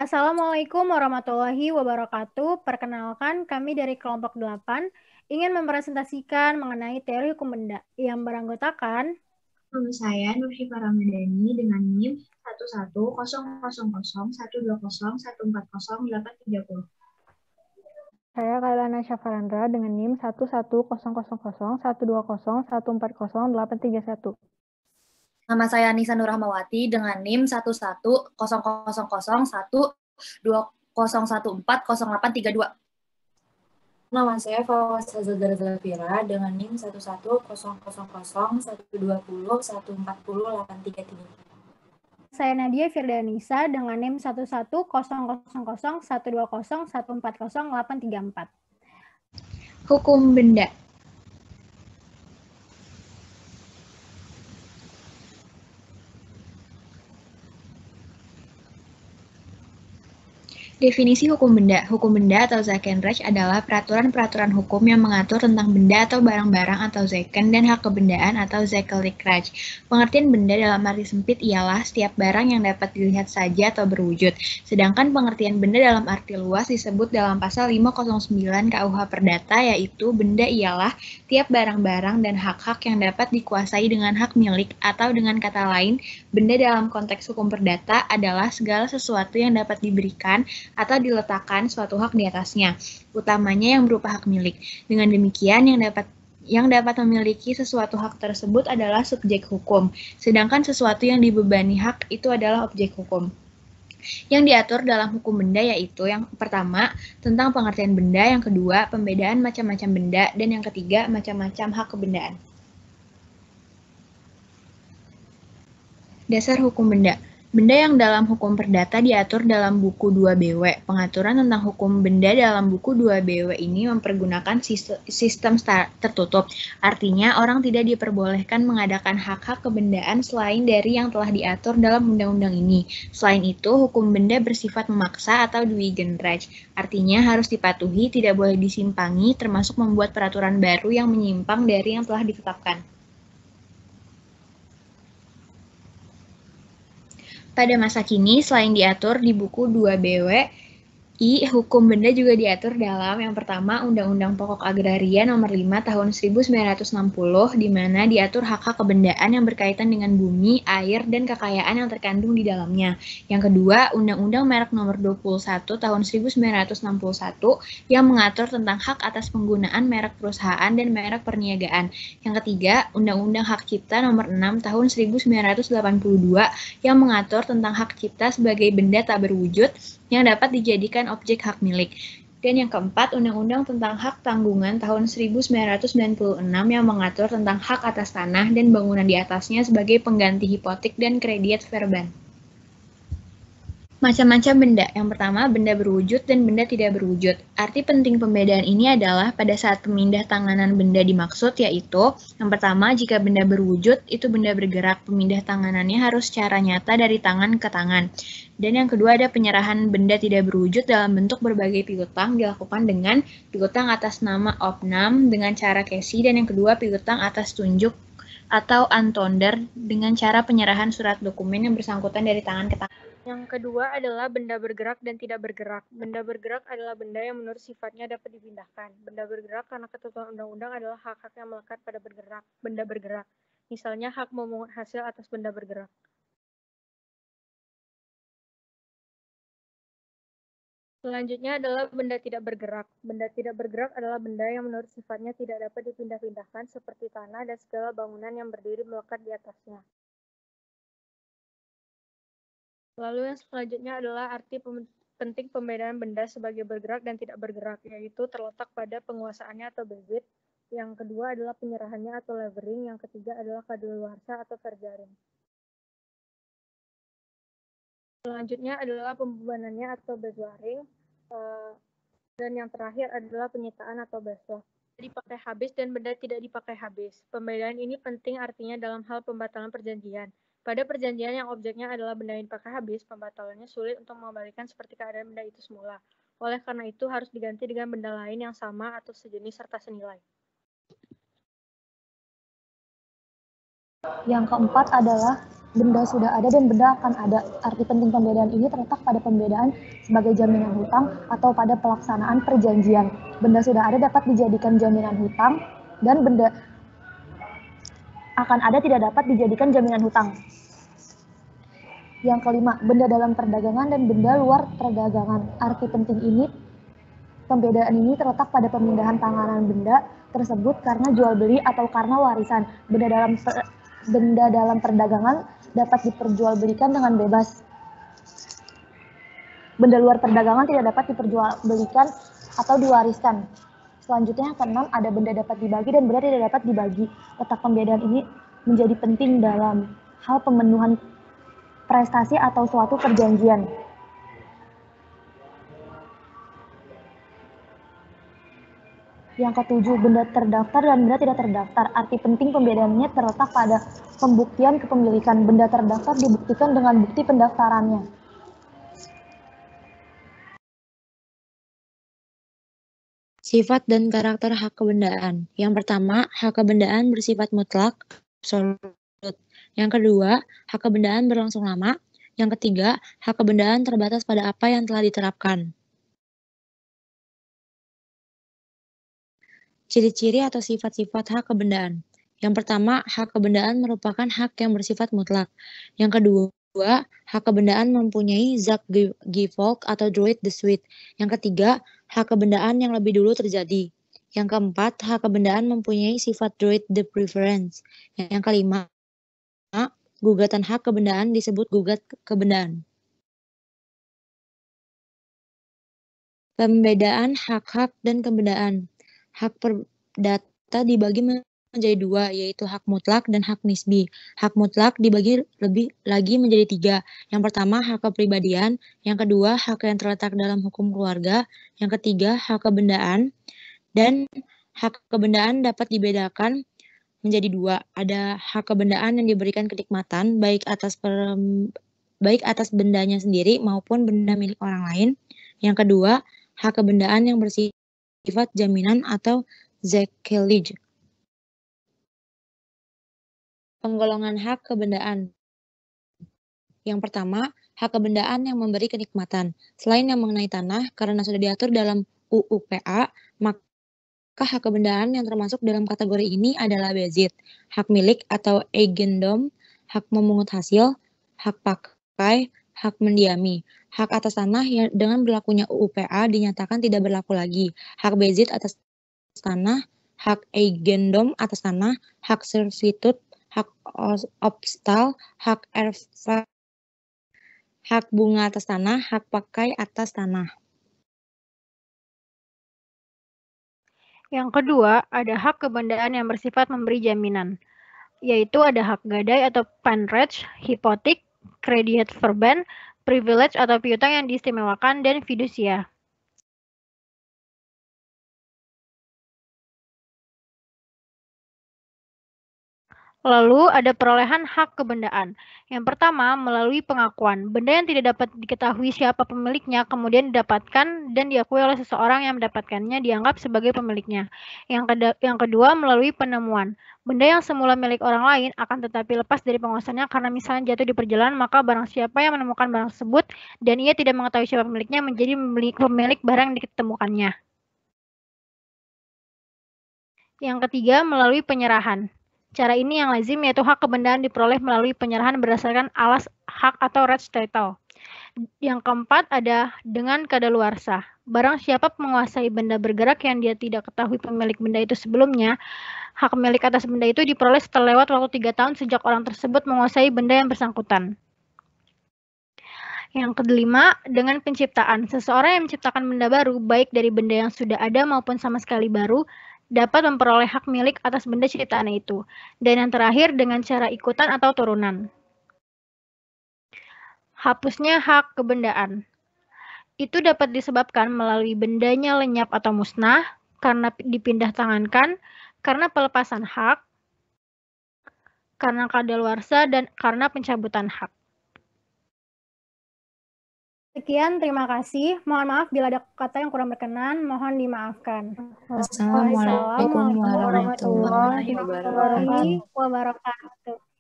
Assalamualaikum warahmatullahi wabarakatuh. Perkenalkan, kami dari kelompok 8 ingin mempresentasikan mengenai teori hukum benda yang beranggotakan. Nama saya Nur Syifa Ramadhani dengan NIM 11000120140140830. Saya Kailana Syafarandra dengan NIM 11000120140140831. Nama saya Nisa Nurrahmawati dengan NIM 110000120140832. Nama saya Fawaz Azadar Zafira dengan NIM 11000120140140833. Saya Nadia Firdanisa dengan NIM 11000120140140834. Hukum benda. Definisi hukum benda. Hukum benda atau Zakenrecht adalah peraturan-peraturan hukum yang mengatur tentang benda atau barang-barang atau Zaken dan hak kebendaan atau Zakelijk Recht. Pengertian benda dalam arti sempit ialah setiap barang yang dapat dilihat saja atau berwujud. Sedangkan pengertian benda dalam arti luas disebut dalam pasal 509 KUH Perdata, yaitu benda ialah tiap barang-barang dan hak-hak yang dapat dikuasai dengan hak milik, atau dengan kata lain, benda dalam konteks hukum perdata adalah segala sesuatu yang dapat diberikan atau diletakkan suatu hak di atasnya, utamanya yang berupa hak milik. Dengan demikian, yang dapat memiliki sesuatu hak tersebut adalah subjek hukum, sedangkan sesuatu yang dibebani hak itu adalah objek hukum. Yang diatur dalam hukum benda yaitu yang pertama, tentang pengertian benda, yang kedua, pembedaan macam-macam benda, dan yang ketiga, macam-macam hak kebendaan. Dasar hukum benda. Benda yang dalam hukum perdata diatur dalam buku 2 BW. Pengaturan tentang hukum benda dalam buku 2 BW ini mempergunakan sistem tertutup. Artinya, orang tidak diperbolehkan mengadakan hak-hak kebendaan selain dari yang telah diatur dalam undang-undang ini. Selain itu, hukum benda bersifat memaksa atau Dwingerecht. Artinya, harus dipatuhi, tidak boleh disimpangi, termasuk membuat peraturan baru yang menyimpang dari yang telah ditetapkan. Pada masa kini, selain diatur di buku 2 BW, hukum benda juga diatur dalam yang pertama Undang-Undang Pokok Agraria Nomor 5 Tahun 1960, di mana diatur hak-hak kebendaan yang berkaitan dengan bumi, air, dan kekayaan yang terkandung di dalamnya. Yang kedua, Undang-Undang Merek Nomor 21 Tahun 1961 yang mengatur tentang hak atas penggunaan merek perusahaan dan merek perniagaan. Yang ketiga, Undang-Undang Hak Cipta Nomor 6 Tahun 1982 yang mengatur tentang hak cipta sebagai benda tak berwujud yang dapat dijadikan objek hak milik. Dan yang keempat, Undang-Undang tentang Hak Tanggungan tahun 1996 yang mengatur tentang hak atas tanah dan bangunan di atasnya sebagai pengganti hipotek dan kredit verban. Macam-macam benda. Yang pertama, benda berwujud dan benda tidak berwujud. Arti penting pembedaan ini adalah pada saat pemindah tanganan benda dimaksud, yaitu yang pertama, jika benda berwujud, itu benda bergerak. Pemindah tanganannya harus secara nyata dari tangan ke tangan. Dan yang kedua, ada penyerahan benda tidak berwujud dalam bentuk berbagai piutang dilakukan dengan piutang atas nama opnam dengan cara kesi, dan yang kedua, piutang atas tunjuk atau antonder dengan cara penyerahan surat dokumen yang bersangkutan dari tangan ke tangan. Yang kedua adalah benda bergerak dan tidak bergerak. Benda bergerak adalah benda yang menurut sifatnya dapat dipindahkan. Benda bergerak karena ketentuan undang-undang adalah hak-hak yang melekat pada benda bergerak. Misalnya hak memungut hasil atas benda bergerak. Selanjutnya adalah benda tidak bergerak. Benda tidak bergerak adalah benda yang menurut sifatnya tidak dapat dipindah-pindahkan seperti tanah dan segala bangunan yang berdiri melekat di atasnya. Lalu yang selanjutnya adalah arti penting pembedaan benda sebagai bergerak dan tidak bergerak, yaitu terletak pada penguasaannya atau bezit. Yang kedua adalah penyerahannya atau levering. Yang ketiga adalah kadaluarsa atau verjaring. Selanjutnya adalah pembebanannya atau bezwaring. Dan yang terakhir adalah penyitaan atau baslah. Dipakai habis dan benda tidak dipakai habis. Pembedaan ini penting artinya dalam hal pembatalan perjanjian. Pada perjanjian yang objeknya adalah benda yang dipakai habis, pembatalannya sulit untuk mengembalikan seperti keadaan benda itu semula. Oleh karena itu, harus diganti dengan benda lain yang sama atau sejenis serta senilai. Yang keempat adalah benda sudah ada dan benda akan ada. Arti penting pembedaan ini terletak pada pembedaan sebagai jaminan hutang atau pada pelaksanaan perjanjian. Benda sudah ada dapat dijadikan jaminan hutang dan benda akan ada tidak dapat dijadikan jaminan hutang. Yang kelima, benda dalam perdagangan dan benda luar perdagangan. Arti penting ini, pembedaan ini terletak pada pemindahan tanganan benda tersebut karena jual beli atau karena warisan. Benda dalam perdagangan dapat diperjualbelikan dengan bebas. Benda luar perdagangan tidak dapat diperjualbelikan atau diwariskan. Selanjutnya yang keenam, ada benda dapat dibagi dan benda tidak dapat dibagi. Letak pembedaan ini menjadi penting dalam hal pemenuhan prestasi atau suatu perjanjian. Yang ketujuh, benda terdaftar dan benda tidak terdaftar. Arti penting pembedaannya terletak pada pembuktian kepemilikan. Benda terdaftar dibuktikan dengan bukti pendaftarannya. Sifat dan karakter hak kebendaan. Yang pertama, hak kebendaan bersifat mutlak, absolut. Yang kedua, hak kebendaan berlangsung lama. Yang ketiga, hak kebendaan terbatas pada apa yang telah diterapkan. Ciri-ciri atau sifat-sifat hak kebendaan. Yang pertama, hak kebendaan merupakan hak yang bersifat mutlak. Yang kedua, hak kebendaan mempunyai zak gevolg atau droit de suite. Yang ketiga, hak kebendaan yang lebih dulu terjadi. Yang keempat, hak kebendaan mempunyai sifat droit de préférence. Yang kelima, gugatan hak kebendaan disebut gugat kebendaan. Pembedaan hak-hak dan kebendaan. Hak perdata dibagi menjadi dua, yaitu hak mutlak dan hak nisbi. Hak mutlak dibagi lebih lagi menjadi tiga. Yang pertama, hak kepribadian. Yang kedua, hak yang terletak dalam hukum keluarga. Yang ketiga, hak kebendaan. Dan hak kebendaan dapat dibedakan menjadi dua. Ada hak kebendaan yang diberikan kenikmatan, baik atas bendanya sendiri maupun benda milik orang lain. Yang kedua, hak kebendaan yang bersifat jaminan atau zakelig. Penggolongan hak kebendaan. Yang pertama, hak kebendaan yang memberi kenikmatan. Selain yang mengenai tanah, karena sudah diatur dalam UUPA, maka hak kebendaan yang termasuk dalam kategori ini adalah bezit, hak milik atau eigendom, hak memungut hasil, hak pakai, hak mendiami. Hak atas tanah yang dengan berlakunya UUPA dinyatakan tidak berlaku lagi. Hak bezit atas tanah, hak eigendom atas tanah, hak servitut, hak obstal, hak erfa, hak bunga atas tanah, hak pakai atas tanah. Yang kedua, ada hak kebendaan yang bersifat memberi jaminan, yaitu ada hak gadai atau panrecht, hipotek, krediet verban, privilege atau piutang yang diistimewakan, dan fidusia. Lalu ada perolehan hak kebendaan. Yang pertama, melalui pengakuan. Benda yang tidak dapat diketahui siapa pemiliknya kemudian didapatkan dan diakui oleh seseorang yang mendapatkannya dianggap sebagai pemiliknya. Yang kedua, melalui penemuan. Benda yang semula milik orang lain akan tetapi lepas dari penguasanya karena misalnya jatuh di perjalanan, maka barang siapa yang menemukan barang tersebut dan ia tidak mengetahui siapa pemiliknya menjadi pemilik barang yang ditemukannya. Yang ketiga, melalui penyerahan. Cara ini yang lazim yaitu hak kebendaan diperoleh melalui penyerahan berdasarkan alas hak atau res title. Yang keempat ada dengan kadaluarsa. Barang siapa menguasai benda bergerak yang dia tidak ketahui pemilik benda itu sebelumnya, hak milik atas benda itu diperoleh setelah lewat waktu 3 tahun sejak orang tersebut menguasai benda yang bersangkutan. Yang kelima, dengan penciptaan. Seseorang yang menciptakan benda baru, baik dari benda yang sudah ada maupun sama sekali baru, dapat memperoleh hak milik atas benda ciptaan itu. Dan yang terakhir, dengan cara ikutan atau turunan. Hapusnya hak kebendaan. Itu dapat disebabkan melalui bendanya lenyap atau musnah, karena dipindah tangankan, karena pelepasan hak, karena kadaluarsa, dan karena pencabutan hak. Sekian, terima kasih. Mohon maaf bila ada kata yang kurang berkenan, mohon dimaafkan. Assalamualaikum warahmatullahi wabarakatuh. wabarakatuh.